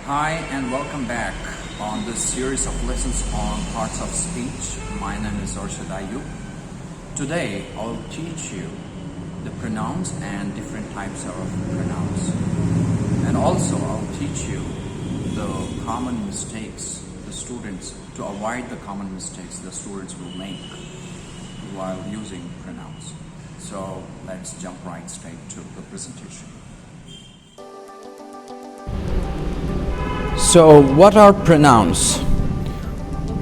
Hi and welcome back on this series of lessons on parts of speech. My name is Arshad Ayub. Today I'll teach you the pronouns and different types of pronouns. And also I'll teach you the common mistakes the students, to avoid the common mistakes the students will make while using pronouns. So let's jump right straight to the presentation. So what are pronouns?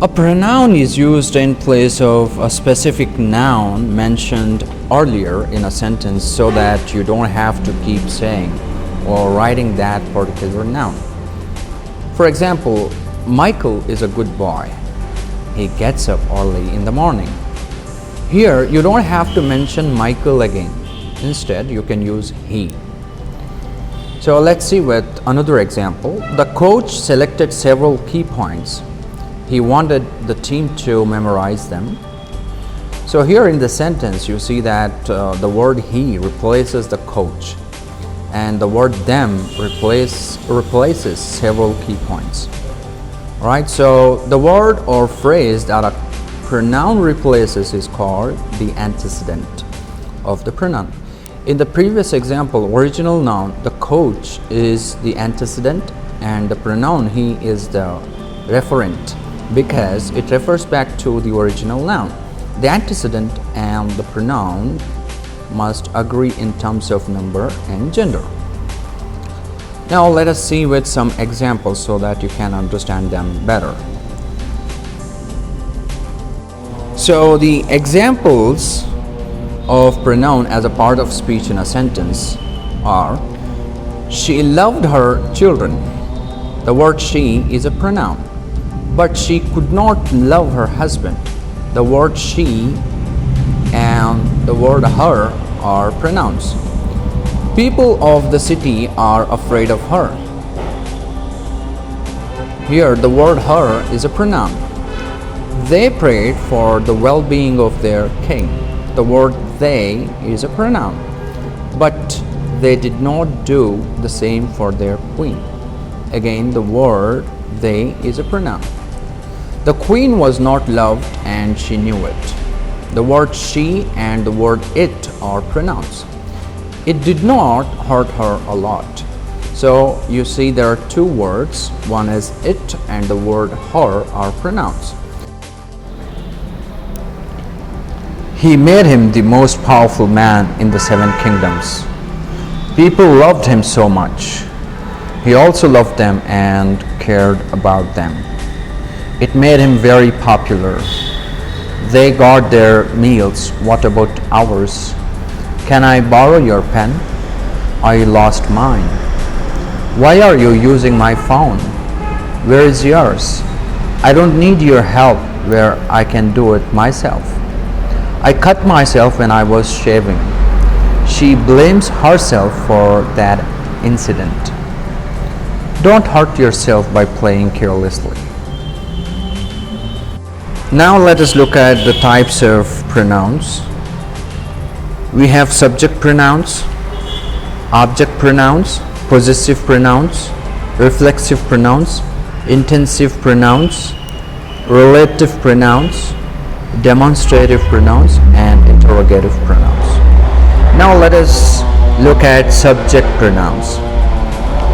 A pronoun is used in place of a specific noun mentioned earlier in a sentence so that you don't have to keep saying or writing that particular noun. For example, Michael is a good boy. He gets up early in the morning. Here, you don't have to mention Michael again. Instead, you can use he. So let's see with another example. The coach selected several key points. He wanted the team to memorize them. So here in the sentence, you see that the word he replaces the coach and the word them replaces several key points. All right, so the word or phrase that a pronoun replaces is called the antecedent of the pronoun. In the previous example, original noun, the coach is the antecedent and the pronoun he is the referent because it refers back to the original noun. The antecedent and the pronoun must agree in terms of number and gender. Now let us see with some examples so that you can understand them better. So the examples of pronoun as a part of speech in a sentence are: she loved her children. The word she is a pronoun, but she could not love her husband. The word she and the word her are pronouns. People of the city are afraid of her. Here the word her is a pronoun. They prayed for the well-being of their king. The word they is a pronoun, but they did not do the same for their queen. Again, the word they is a pronoun. The queen was not loved and she knew it. The word she and the word it are pronouns. It did not hurt her a lot. So you see there are two words, one is it and the word her are pronouns. He made him the most powerful man in the 7 kingdoms. People loved him so much. He also loved them and cared about them. It made him very popular. They got their meals. What about ours? Can I borrow your pen? I lost mine. Why are you using my phone? Where is yours? I don't need your help where I can do it myself. I cut myself when I was shaving. She blames herself for that incident. Don't hurt yourself by playing carelessly. Now let us look at the types of pronouns. We have subject pronouns, object pronouns, possessive pronouns, reflexive pronouns, intensive pronouns, relative pronouns, demonstrative pronouns, and interrogative pronouns. Now let us look at subject pronouns.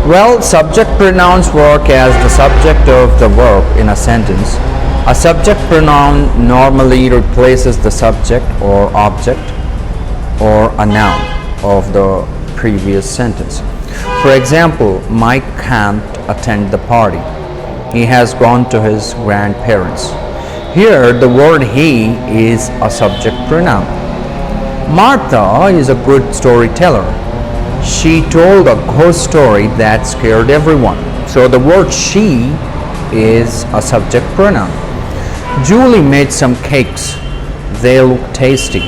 Well, subject pronouns work as the subject of the verb in a sentence. A subject pronoun normally replaces the subject or object or a noun of the previous sentence. For example, Mike can't attend the party. He has gone to his grandparents. Here, the word he is a subject pronoun. Martha is a good storyteller. She told a ghost story that scared everyone. So the word she is a subject pronoun. Julie made some cakes. They look tasty.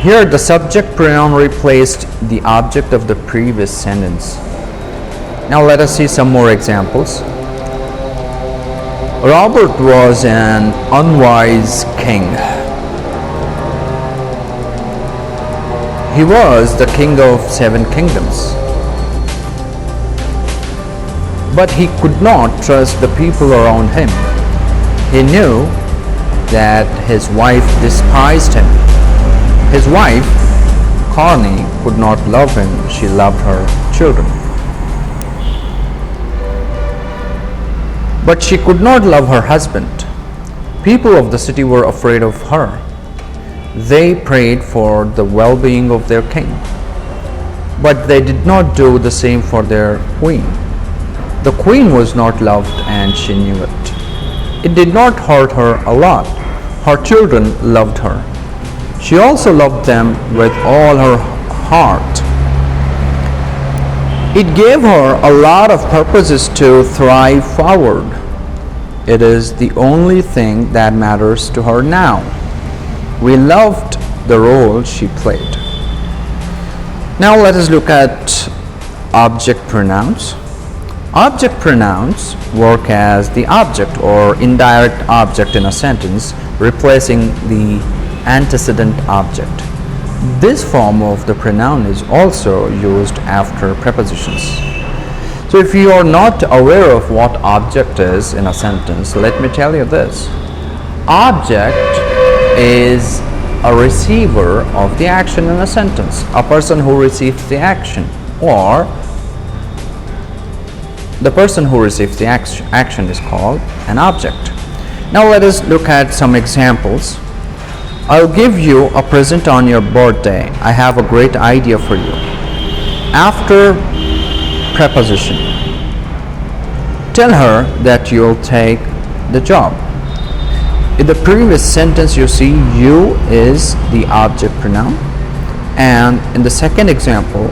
Here, the subject pronoun replaced the object of the previous sentence. Now let us see some more examples. Robert was an unwise king. He was the king of 7 kingdoms. But he could not trust the people around him. He knew that his wife despised him. His wife, Connie, could not love him. She loved her children. But she could not love her husband. People of the city were afraid of her. They prayed for the well-being of their king. But they did not do the same for their queen. The queen was not loved and she knew it. It did not hurt her a lot. Her children loved her. She also loved them with all her heart. It gave her a lot of purposes to thrive forward. It is the only thing that matters to her now. We loved the role she played. Now let us look at object pronouns. Object pronouns work as the object or indirect object in a sentence, replacing the antecedent object. This form of the pronoun is also used after prepositions. So if you are not aware of what object is in a sentence, let me tell you this. Object is a receiver of the action in a sentence, a person who receives the action, or the person who receives the action is called an object. Now let us look at some examples. I'll give you a present on your birthday. I have a great idea for you. After preposition, tell her that you'll take the job. In the previous sentence, you see you is the object pronoun, and in the second example,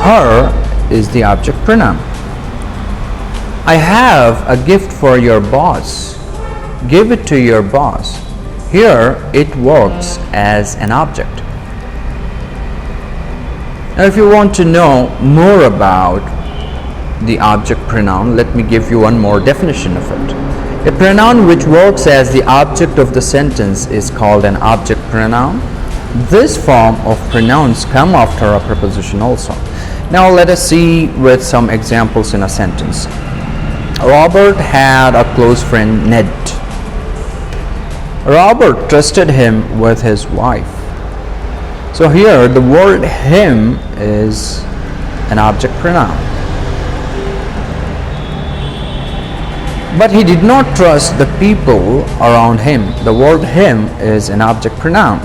her is the object pronoun. I have a gift for your boss. Give it to your boss. Here it works as an object. Now if you want to know more about the object pronoun, let me give you one more definition of it. A pronoun which works as the object of the sentence is called an object pronoun. This form of pronouns come after a preposition also. Now let us see with some examples in a sentence. Robert had a close friend, Ned. Robert trusted him with his wife. So here the word him is an object pronoun. But he did not trust the people around him. The word him is an object pronoun.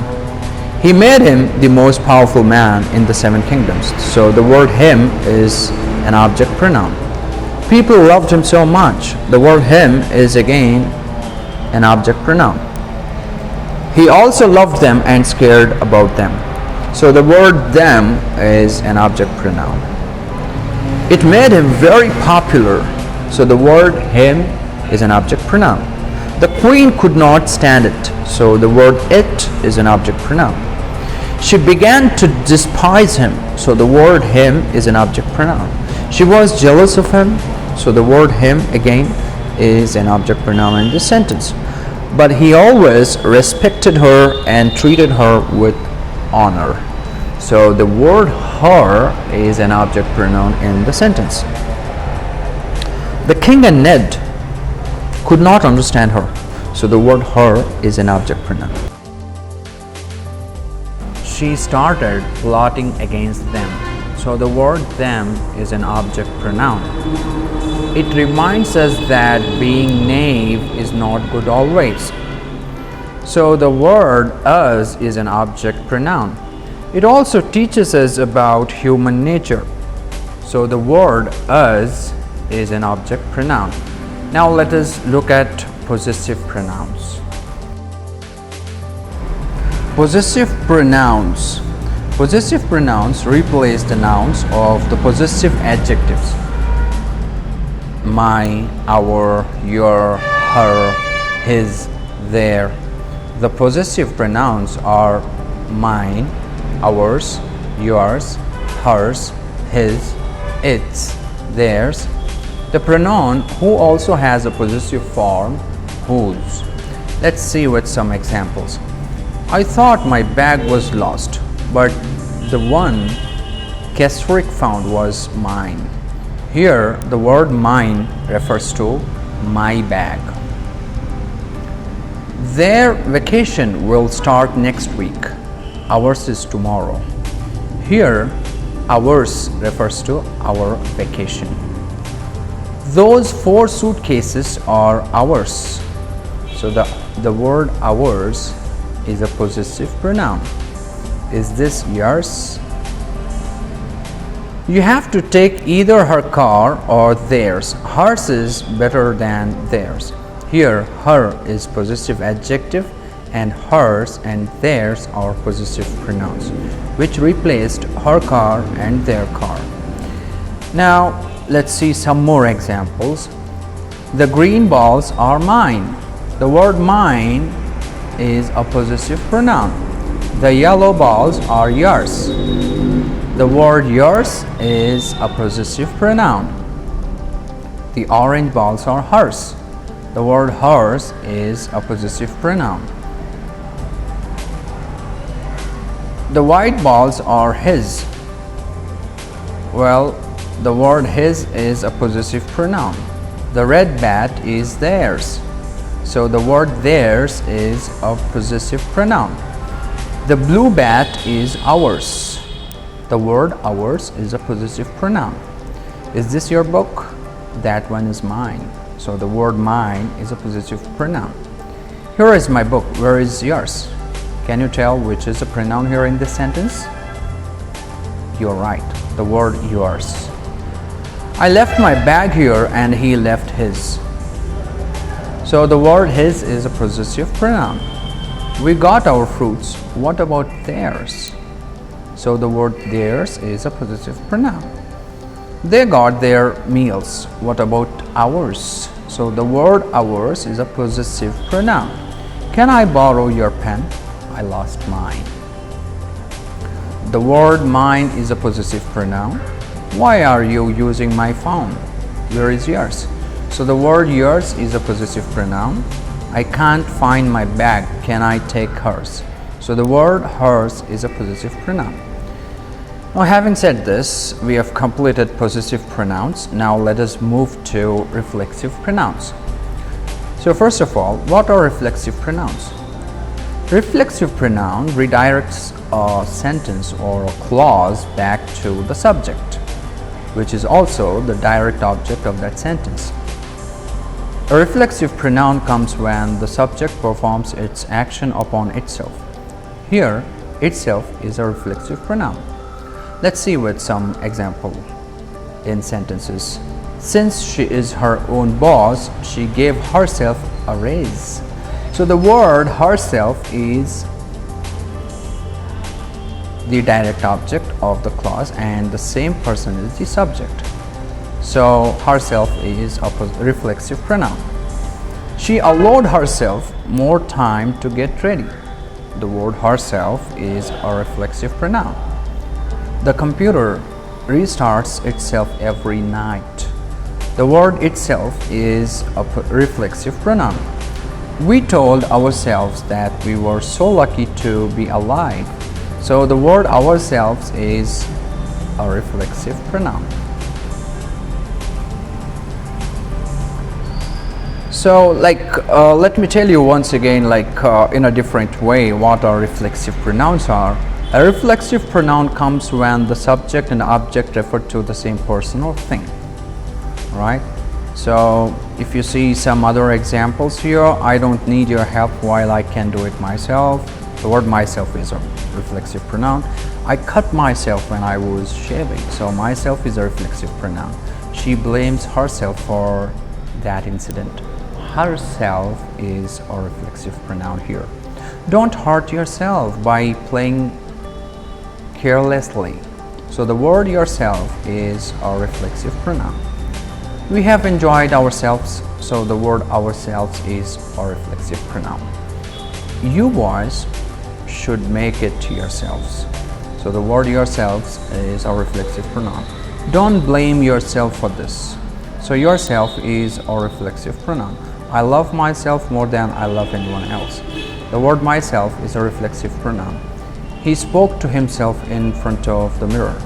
He made him the most powerful man in the 7 kingdoms. So the word him is an object pronoun. People loved him so much. The word him is again an object pronoun. He also loved them and cared about them. So the word them is an object pronoun. It made him very popular. So the word him is an object pronoun. The queen could not stand it. So the word it is an object pronoun. She began to despise him. So the word him is an object pronoun. She was jealous of him. So the word him again is an object pronoun in this sentence. But he always respected her and treated her with honor. So the word her is an object pronoun in the sentence. The king and Ned could not understand her. So the word her is an object pronoun. She started plotting against them. So the word them is an object pronoun. It reminds us that being naive is not good always. So the word us is an object pronoun. It also teaches us about human nature. So the word us is an object pronoun. Now let us look at possessive pronouns. Possessive pronouns. Possessive pronouns replace the nouns of the possessive adjectives. My, our, your, her, his, their. The possessive pronouns are mine, ours, yours, hers, his, its, theirs. The pronoun who also has a possessive form, whose. Let's see with some examples. I thought my bag was lost, but the one Keswick found was mine. Here, the word mine refers to my bag. Their vacation will start next week. Ours is tomorrow. Here, ours refers to our vacation. Those 4 suitcases are ours. So the word ours is a possessive pronoun. Is this yours? You have to take either her car or theirs. Hers is better than theirs. Here, her is possessive adjective and hers and theirs are possessive pronouns, which replaced her car and their car. Now, let's see some more examples. The green balls are mine. The word mine is a possessive pronoun. The yellow balls are yours. The word yours is a possessive pronoun. The orange balls are hers. The word hers is a possessive pronoun. The white balls are his. Well, the word his is a possessive pronoun. The red bat is theirs. So the word theirs is a possessive pronoun. The blue bat is ours. The word ours is a possessive pronoun. Is this your book? That one is mine. So the word mine is a possessive pronoun. Here is my book. Where is yours? Can you tell which is a pronoun here in this sentence? You're right. The word yours. I left my bag here and he left his. So the word his is a possessive pronoun. We got our fruits. What about theirs? So the word theirs is a possessive pronoun. They got their meals. What about ours? So the word ours is a possessive pronoun. Can I borrow your pen? I lost mine. The word mine is a possessive pronoun. Why are you using my phone? Where is yours? So the word yours is a possessive pronoun. I can't find my bag. Can I take hers? So the word hers is a possessive pronoun. Now, having said this, we have completed possessive pronouns. Now let us move to reflexive pronouns. So first of all, what are reflexive pronouns? Reflexive pronoun redirects a sentence or a clause back to the subject, which is also the direct object of that sentence. A reflexive pronoun comes when the subject performs its action upon itself. Here, itself is a reflexive pronoun. Let's see with some example in sentences. Since she is her own boss, she gave herself a raise. So the word herself is the direct object of the clause and the same person is the subject. So herself is a reflexive pronoun. She allowed herself more time to get ready. The word herself is a reflexive pronoun. The computer restarts itself every night. The word itself is a reflexive pronoun. We told ourselves that we were so lucky to be alive. So the word ourselves is a reflexive pronoun. So let me tell you once again in a different way what our reflexive pronouns are. A reflexive pronoun comes when the subject and object refer to the same person or thing, right? So if you see some other examples here, I don't need your help while I can do it myself. The word myself is a reflexive pronoun. I cut myself when I was shaving, so myself is a reflexive pronoun. She blames herself for that incident. Herself is a reflexive pronoun here. Don't hurt yourself by playing carelessly. So the word yourself is a reflexive pronoun. We have enjoyed ourselves, so the word ourselves is a reflexive pronoun. You boys should make it to yourselves. So the word yourselves is a reflexive pronoun. Don't blame yourself for this. So yourself is a reflexive pronoun. I love myself more than I love anyone else. The word myself is a reflexive pronoun. He spoke to himself in front of the mirror.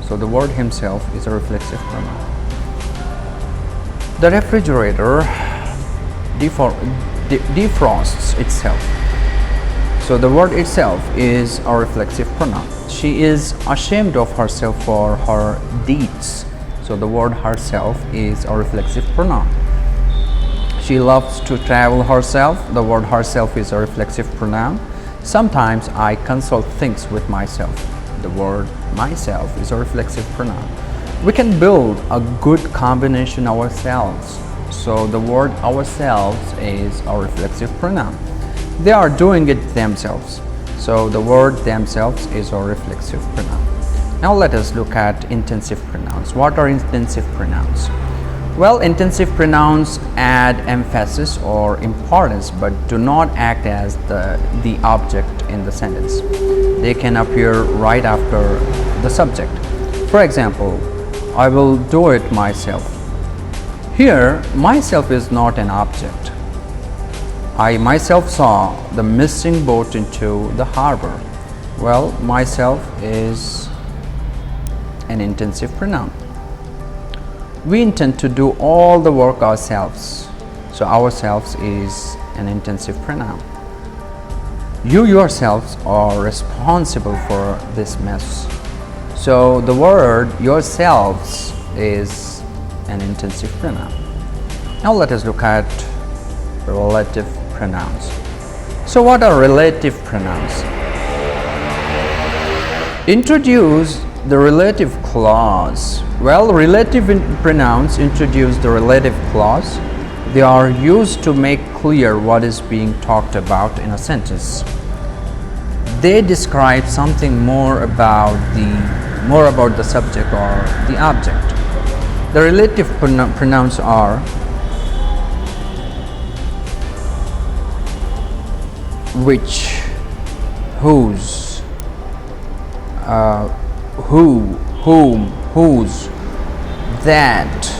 So the word himself is a reflexive pronoun. The refrigerator defrosts itself. So the word itself is a reflexive pronoun. She is ashamed of herself for her deeds. So the word herself is a reflexive pronoun. She loves to travel herself. The word herself is a reflexive pronoun. Sometimes I consult things with myself. The word myself is a reflexive pronoun. We can build a good combination ourselves. So the word ourselves is a reflexive pronoun. They are doing it themselves. So the word themselves is a reflexive pronoun. Now let us look at intensive pronouns. What are intensive pronouns? Well, intensive pronouns add emphasis or importance but do not act as the object in the sentence. They can appear right after the subject. For example, I will do it myself. Here, myself is not an object. I myself saw the missing boat into the harbor. Well, myself is an intensive pronoun. We intend to do all the work ourselves. So ourselves is an intensive pronoun. You yourselves are responsible for this mess. So the word yourselves is an intensive pronoun. Now let us look at relative pronouns. So what are relative pronouns? Introduce the relative clause. Well, relative pronouns introduce the relative clause. They are used to make clear what is being talked about in a sentence. They describe something more about the subject or the object. The relative pronouns are which, whose, who, whom, whose, that.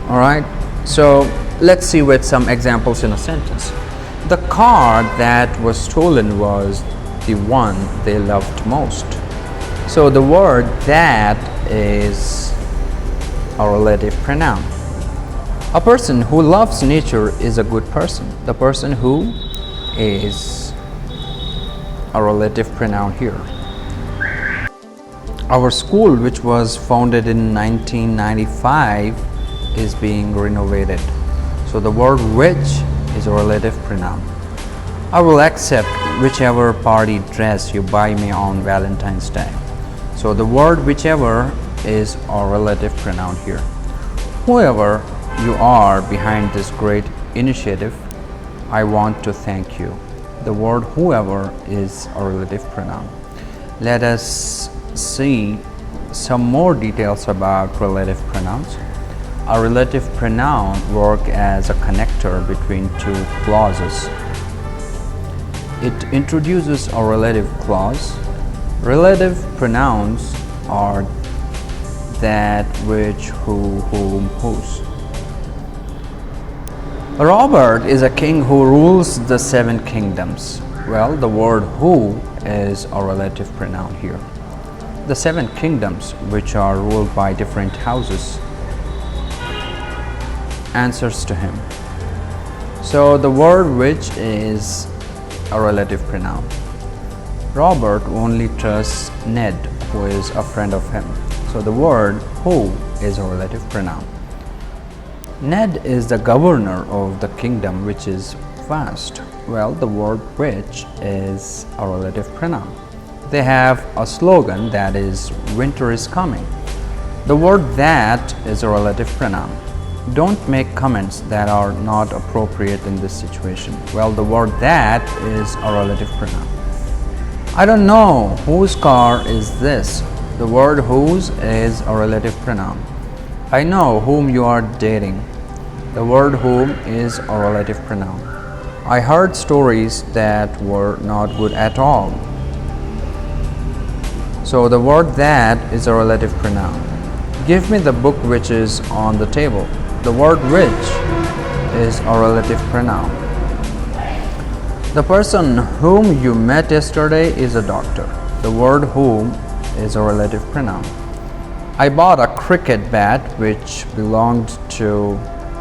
Alright, so let's see with some examples in a sentence. The car that was stolen was the one they loved most. So the word that is a relative pronoun. A person who loves nature is a good person. The person who is a relative pronoun here. Our school, which was founded in 1995, is being renovated. So the word which is a relative pronoun. I will accept whichever party dress you buy me on Valentine's Day. So the word whichever is a relative pronoun here. Whoever you are behind this great initiative, I want to thank you. The word whoever is a relative pronoun. Let us see some more details about relative pronouns. A relative pronoun works as a connector between two clauses. It introduces a relative clause. Relative pronouns are that, which, who, whom, whose. Robert is a king who rules the 7 kingdoms. Well, the word who is a relative pronoun here. The 7 kingdoms, which are ruled by different houses, answers to him. So the word which is a relative pronoun. Robert only trusts Ned, who is a friend of him. So the word who is a relative pronoun. Ned is the governor of the kingdom, which is vast. Well, the word which is a relative pronoun. They have a slogan that is winter is coming. The word that is a relative pronoun. Don't make comments that are not appropriate in this situation. Well, the word that is a relative pronoun. I don't know whose car is this. The word whose is a relative pronoun. I know whom you are dating. The word whom is a relative pronoun. I heard stories that were not good at all. So the word that is a relative pronoun. Give me the book which is on the table. The word which is a relative pronoun. The person whom you met yesterday is a doctor. The word whom is a relative pronoun. I bought a cricket bat which belonged to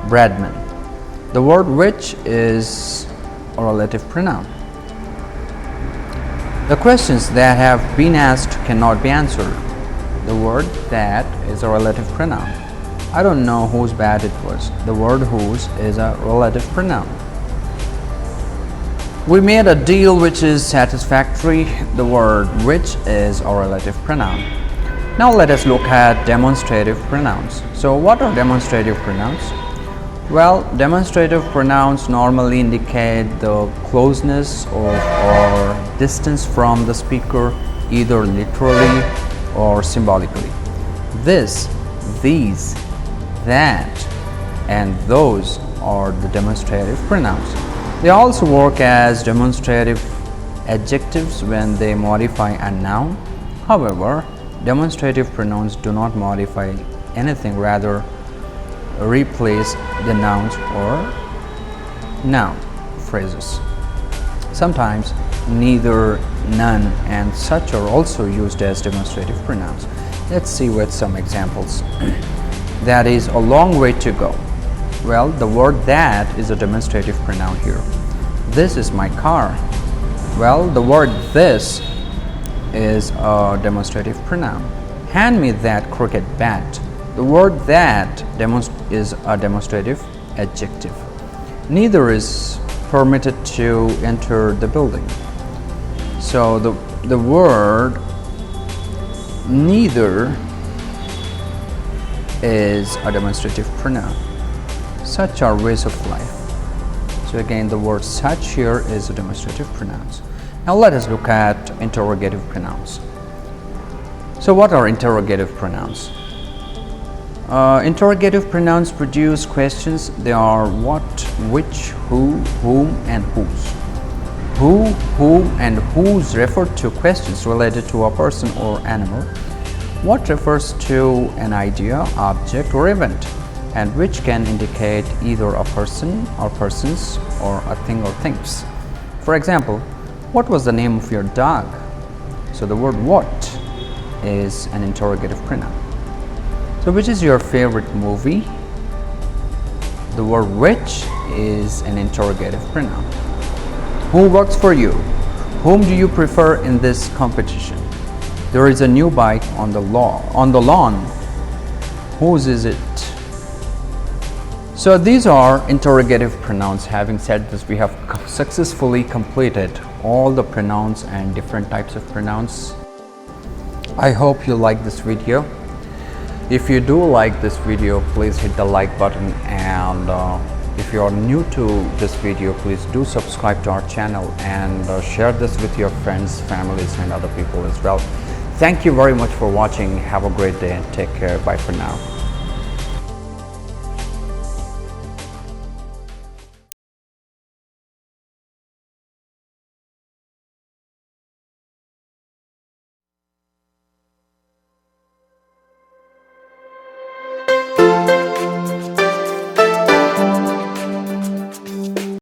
Bradman. The word which is a relative pronoun. The questions that have been asked cannot be answered. The word that is a relative pronoun. I don't know whose bat it was. The word whose is a relative pronoun. We made a deal which is satisfactory. The word which is a relative pronoun. Now let us look at demonstrative pronouns. So what are demonstrative pronouns? Well, demonstrative pronouns normally indicate the closeness or distance from the speaker, either literally or symbolically. This, these, that, and those are the demonstrative pronouns. They also work as demonstrative adjectives when they modify a noun. However, demonstrative pronouns do not modify anything, rather replace the nouns or noun phrases. Sometimes neither, none, and such are also used as demonstrative pronouns. Let's see with some examples. That is a long way to go. Well, the word that is a demonstrative pronoun here. This is my car. Well, the word this is a demonstrative pronoun. Hand me that cricket bat. The word that is a demonstrative adjective. Neither is permitted to enter the building. So the word neither is a demonstrative pronoun. Such are ways of life. So again, the word such here is a demonstrative pronoun. Now let us look at interrogative pronouns. So what are interrogative pronouns? Interrogative pronouns produce questions. They are what, which, who, whom, and whose. Who, whom, and whose refer to questions related to a person or animal. What refers to an idea, object, or event, and which can indicate either a person or persons or a thing or things. For example, what was the name of your dog? So the word what is an interrogative pronoun. So which is your favorite movie? The word which is an interrogative pronoun. Who works for you? Whom do you prefer in this competition? There is a new bike on the lawn. Whose is it? So these are interrogative pronouns. Having said this, we have successfully completed all the pronouns and different types of pronouns. I hope you like this video. If you do like this video, please hit the like button, and if you are new to this video, please do subscribe to our channel and share this with your friends, families, and other people as well. Thank you very much for watching. Have a great day and take care. Bye for now.